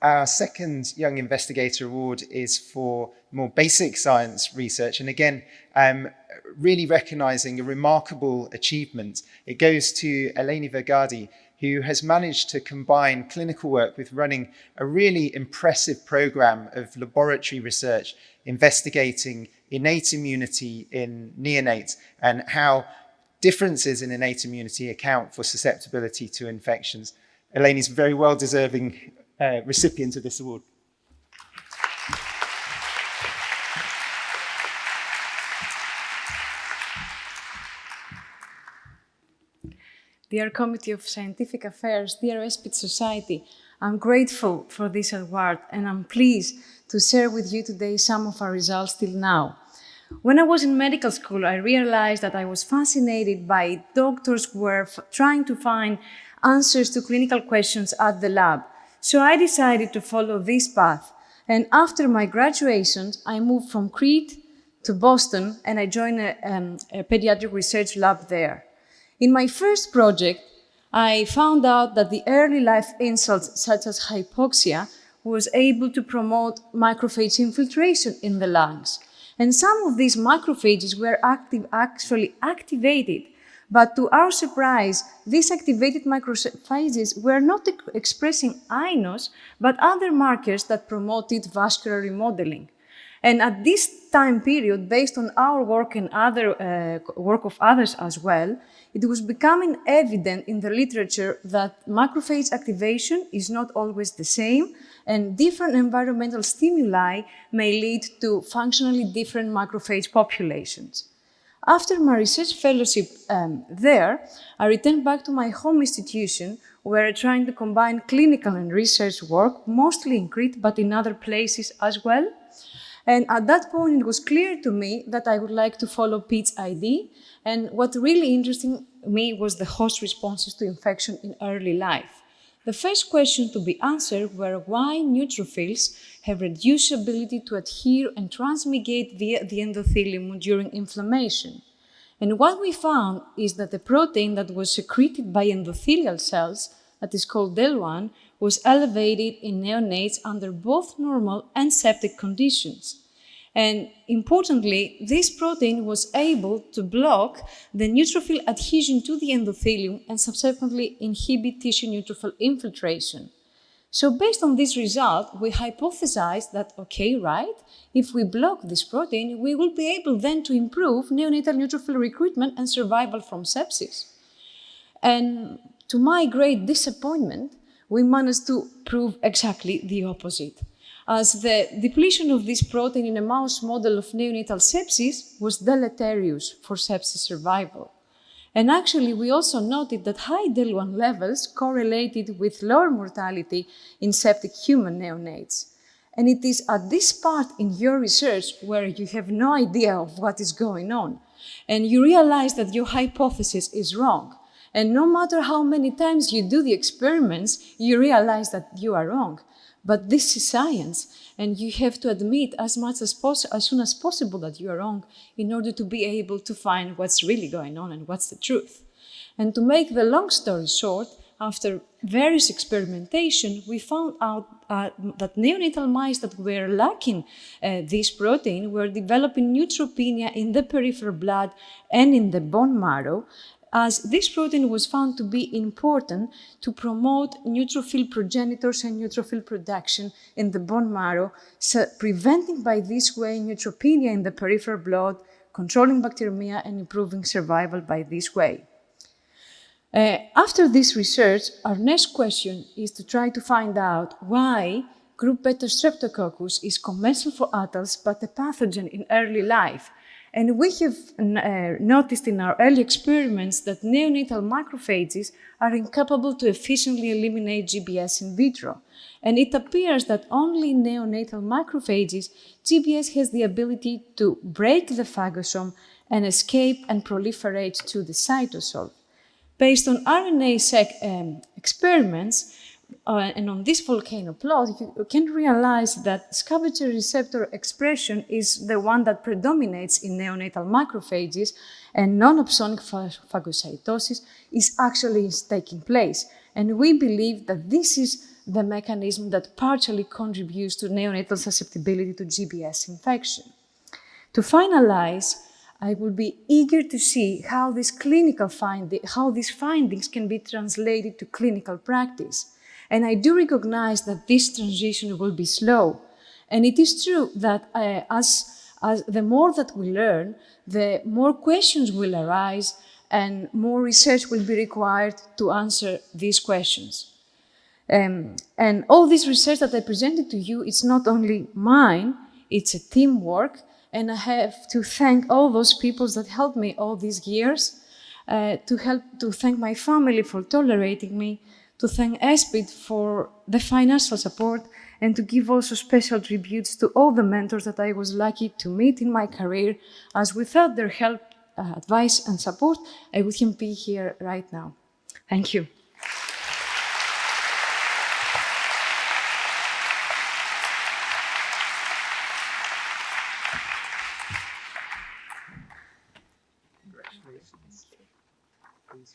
our second Young Investigator Award is for more basic science research. And again, really recognizing a remarkable achievement. It goes to Eleni Vergadi, who has managed to combine clinical work with running a really impressive program of laboratory research investigating innate immunity in neonates and how differences in innate immunity account for susceptibility to infections. Eleni is a very well-deserving recipient of this award. Dear Committee of Scientific Affairs, dear ESPID Society, I'm grateful for this award and I'm pleased to share with you today some of our results till now. When I was in medical school, I realized that I was fascinated by doctors who were trying to find answers to clinical questions at the lab. So I decided to follow this path. And after my graduation, I moved from Crete to Boston and I joined a pediatric research lab there. In my first project, I found out that the early life insults, such as hypoxia, was able to promote macrophage infiltration in the lungs. And some of these macrophages were actually activated. But to our surprise, these activated macrophages were not expressing iNOS, but other markers that promoted vascular remodeling. And at this time period, based on our work and other work of others as well, it was becoming evident in the literature that macrophage activation is not always the same, and different environmental stimuli may lead to functionally different macrophage populations. After my research fellowship there, I returned back to my home institution where I tried to combine clinical and research work, mostly in Crete, but in other places as well. And at that point, it was clear to me that I would like to follow ESPID. And what really interested me was the host responses to infection in early life. The first question to be answered were why neutrophils have reduced ability to adhere and transmigate via the endothelium during inflammation. And what we found is that the protein that was secreted by endothelial cells, that is called DEL1, was elevated in neonates under both normal and septic conditions. And importantly, this protein was able to block the neutrophil adhesion to the endothelium and subsequently inhibit tissue neutrophil infiltration. So based on this result, we hypothesized that, okay, right, if we block this protein, we will be able then to improve neonatal neutrophil recruitment and survival from sepsis. And to my great disappointment, we managed to prove exactly the opposite, as the depletion of this protein in a mouse model of neonatal sepsis was deleterious for sepsis survival. And actually, we also noted that high DEL1 levels correlated with lower mortality in septic human neonates. And it is at this part in your research where you have no idea of what is going on, and you realize that your hypothesis is wrong. And no matter how many times you do the experiments, you realize that you are wrong. But this is science, and you have to admit as soon as possible that you are wrong in order to be able to find what's really going on and what's the truth. And to make the long story short, after various experimentation, we found out that neonatal mice that were lacking this protein were developing neutropenia in the peripheral blood and in the bone marrow, as this protein was found to be important to promote neutrophil progenitors and neutrophil production in the bone marrow, so preventing by this way neutropenia in the peripheral blood, controlling bacteremia, and improving survival by this way. After this research, our next question is to try to find out why group beta streptococcus is commensal for adults but a pathogen in early life. And we have noticed in our early experiments that neonatal macrophages are incapable to efficiently eliminate GBS in vitro. And it appears that only in neonatal macrophages, GBS has the ability to break the phagosome and escape and proliferate to the cytosol. Based on RNA-seq experiments, and on this volcano plot, you can realize that scavenger receptor expression is the one that predominates in neonatal macrophages, and non-opsonic phagocytosis is actually taking place. And we believe that this is the mechanism that partially contributes to neonatal susceptibility to GBS infection. To finalize, I will be eager to see how these findings can be translated to clinical practice. And I do recognize that this transition will be slow. And it is true that as the more that we learn, the more questions will arise and more research will be required to answer these questions. And all this research that I presented to you, it's not only mine, it's a teamwork. And I have to thank all those people that helped me all these years, to thank my family for tolerating me, to thank ESPID for the financial support, and to give also special tributes to all the mentors that I was lucky to meet in my career, as without their help, advice, and support, I wouldn't be here right now. Thank you. Congratulations. Please,